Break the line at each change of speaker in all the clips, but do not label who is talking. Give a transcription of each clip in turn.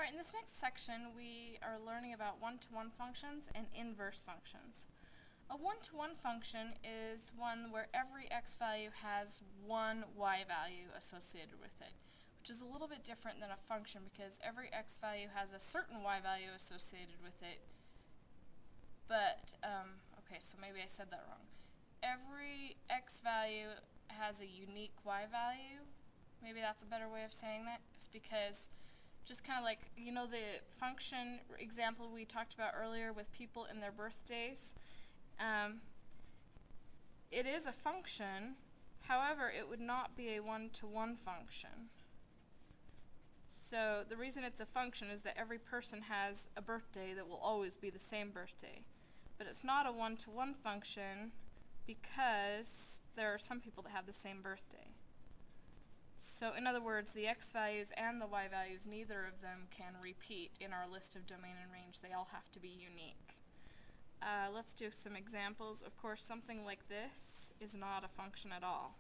Alright, in this next section we are learning about one-to-one functions and inverse functions. A one-to-one function is one where every x value has one y value associated with it, which is a little bit different than a function because every x value has a certain y value associated with it, but, okay, so maybe I said that wrong. Every x value has a unique y value. Maybe that's a better way of saying that. It's because just kind of like, you know, the function example we talked about earlier with people and their birthdays. It is a function, however, it would not be a one-to-one function. So the reason it's a function is that every person has a birthday that will always be the same birthday. But it's not a one-to-one function because there are some people that have the same birthday. So in other words, the x values and the y values, neither of them can repeat in our list of domain and range. They all have to be unique. Let's do some examples. Of course, something like this is not a function at all.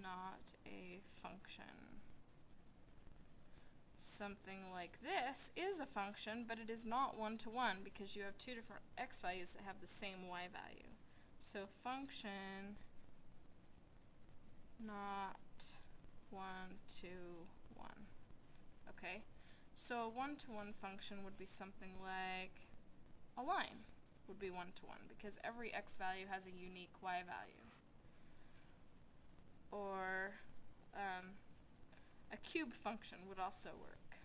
Not a function. Something like this is a function, but it is not one-to-one because you have two different x values that have the same y value. So function not one-to-one. Okay, so a one-to-one function would be something like a line would be one-to-one because every x value has a unique y value. Or a cube function would also work.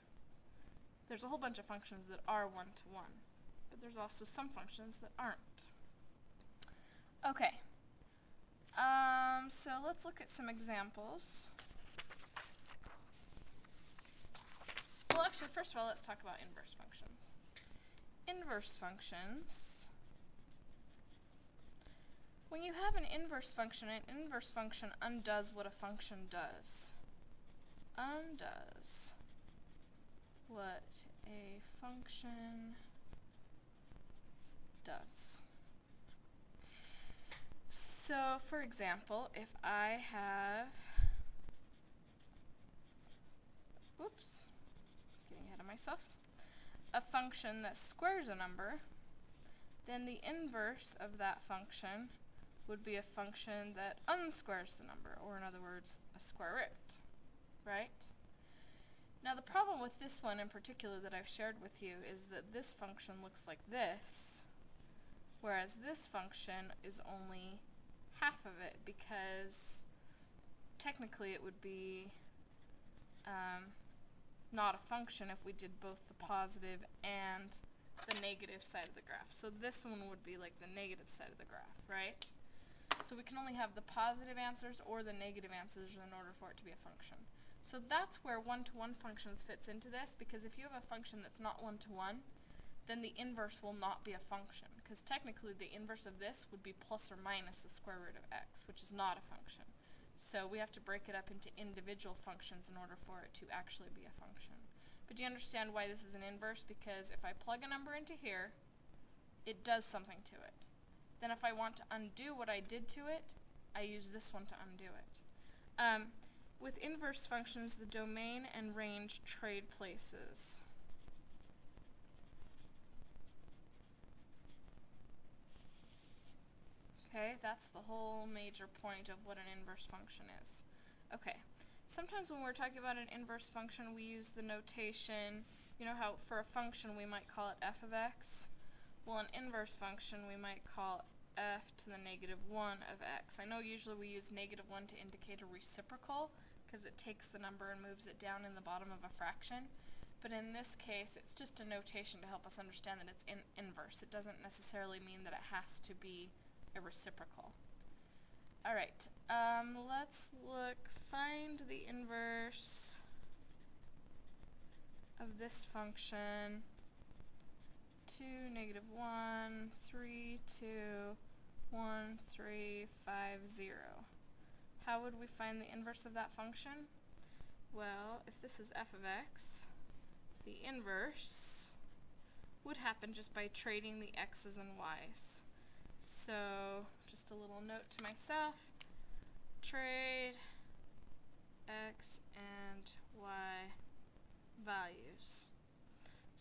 There's a whole bunch of functions that are one-to-one, but there's also some functions that aren't. Okay, so let's look at some examples. Well, actually, first of all, let's talk about inverse functions. Inverse functions. When you have an inverse function undoes what a function does. Undoes what a function does. So, for example, if I have, oops, getting ahead of myself, a function that squares a number, then the inverse of that function would be a function that unsquares the number, or in other words, a square root, right? Now the problem with this one in particular that I've shared with you is that this function looks like this, whereas this function is only half of it because technically it would be not a function if we did both the positive and the negative side of the graph. So this one would be like the negative side of the graph, right? So we can only have the positive answers or the negative answers in order for it to be a function. So that's where one-to-one functions fits into this, because if you have a function that's not one-to-one, then the inverse will not be a function, because technically the inverse of this would be plus or minus the square root of x, which is not a function. So we have to break it up into individual functions in order for it to actually be a function. But do you understand why this is an inverse? Because if I plug a number into here, it does something to it. Then if I want to undo what I did to it, I use this one to undo it. With inverse functions, the domain and range trade places. Okay, that's the whole major point of what an inverse function is. Okay, sometimes when we're talking about an inverse function, we use the notation, you know how for a function we might call it f of x? Well, an inverse function we might call f to the negative 1 of x. I know usually we use negative 1 to indicate a reciprocal because it takes the number and moves it down in the bottom of a fraction. But in this case, it's just a notation to help us understand that it's inverse. It doesn't necessarily mean that it has to be a reciprocal. Alright, let's look, find the inverse of this function. 2, negative 1, 3, 2, 1, 3, 5, 0. How would we find the inverse of that function? Well, if this is f of x, the inverse would happen just by trading the x's and y's. So, just a little note to myself, trade x and y values.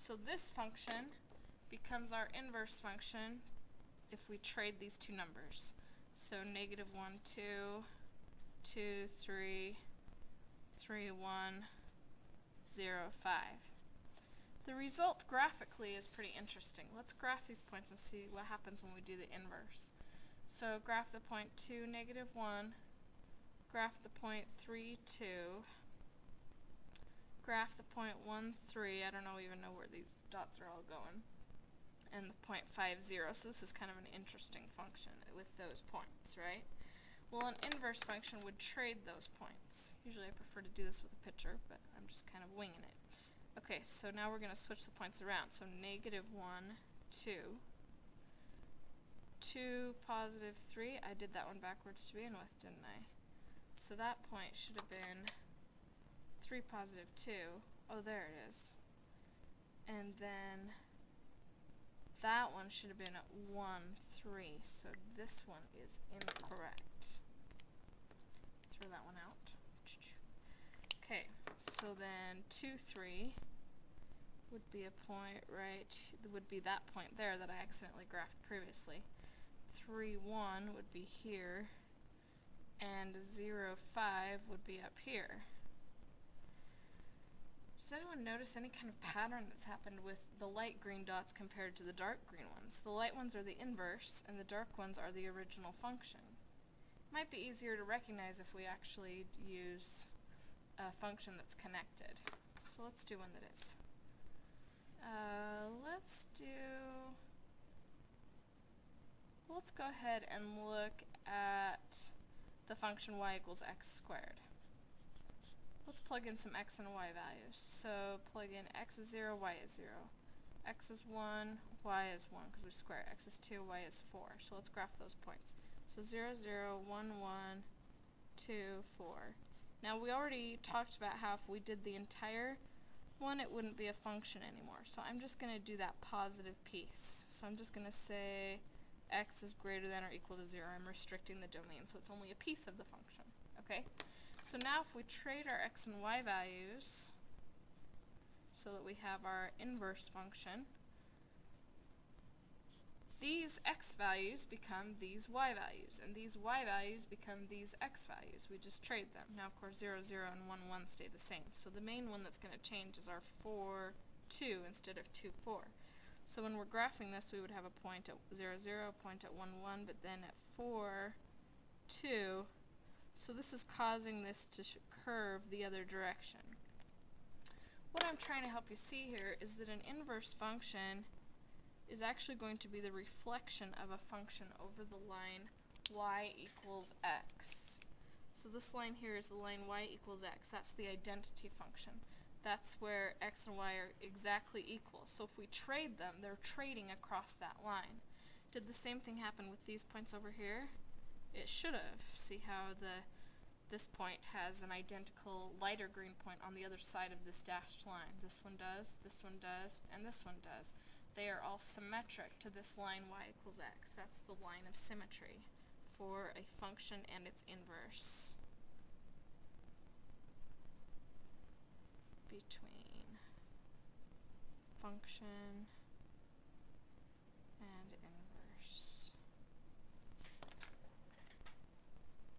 So this function becomes our inverse function if we trade these two numbers. So negative 1, 2, 2, 3, 3, 1, 0, 5. The result graphically is pretty interesting. Let's graph these points and see what happens when we do the inverse. So graph the point 2, negative 1, graph the point 3, 2, graph the point 1, 3, I don't even know where these dots are all going, and the point 5, 0. So this is kind of an interesting function with those points, right? Well, an inverse function would trade those points. Usually I prefer to do this with a picture, but I'm just kind of winging it. Okay, so now we're going to switch the points around. So negative 1, 2, 2, positive 3. I did that one backwards to begin with, didn't I? So that point should have been 3, positive 2. Oh, there it is. And then that one should have been at 1, 3. So this one is incorrect. Throw that one out. Okay, so then 2, 3 would be a point would be that point there that I accidentally graphed previously. 3, 1 would be here, and 0, 5 would be up here. Does anyone notice any kind of pattern that's happened with the light green dots compared to the dark green ones? The light ones are the inverse, and the dark ones are the original function. Might be easier to recognize if we actually use a function that's connected. So let's do one that is. Let's go ahead and look at the function y equals x squared. Let's plug in some x and y values. So plug in x is 0, y is 0. X is 1, y is 1 because we square. X is 2, y is 4. So let's graph those points. So 0, 0, 1, 1, 2, 4. Now we already talked about how if we did the entire one, it wouldn't be a function anymore. So I'm just going to do that positive piece. So I'm just going to say x is greater than or equal to 0. I'm restricting the domain, so it's only a piece of the function. Okay? So now if we trade our x and y values so that we have our inverse function, these x values become these y values, and these y values become these x values. We just trade them. Now, of course, 0, 0, and 1, 1 stay the same. So the main one that's going to change is our 4, 2 instead of 2, 4. So when we're graphing this, we would have a point at 0, 0, a point at 1, 1, but then at 4, 2. So this is causing this to curve the other direction. What I'm trying to help you see here is that an inverse function is actually going to be the reflection of a function over the line y equals x. So this line here is the line y equals x. That's the identity function. That's where x and y are exactly equal. So if we trade them, they're trading across that line. Did the same thing happen with these points over here? It should have. See how this point has an identical lighter green point on the other side of this dashed line. This one does, and this one does. They are all symmetric to this line y equals x. That's the line of symmetry for a function and its inverse between function and inverse.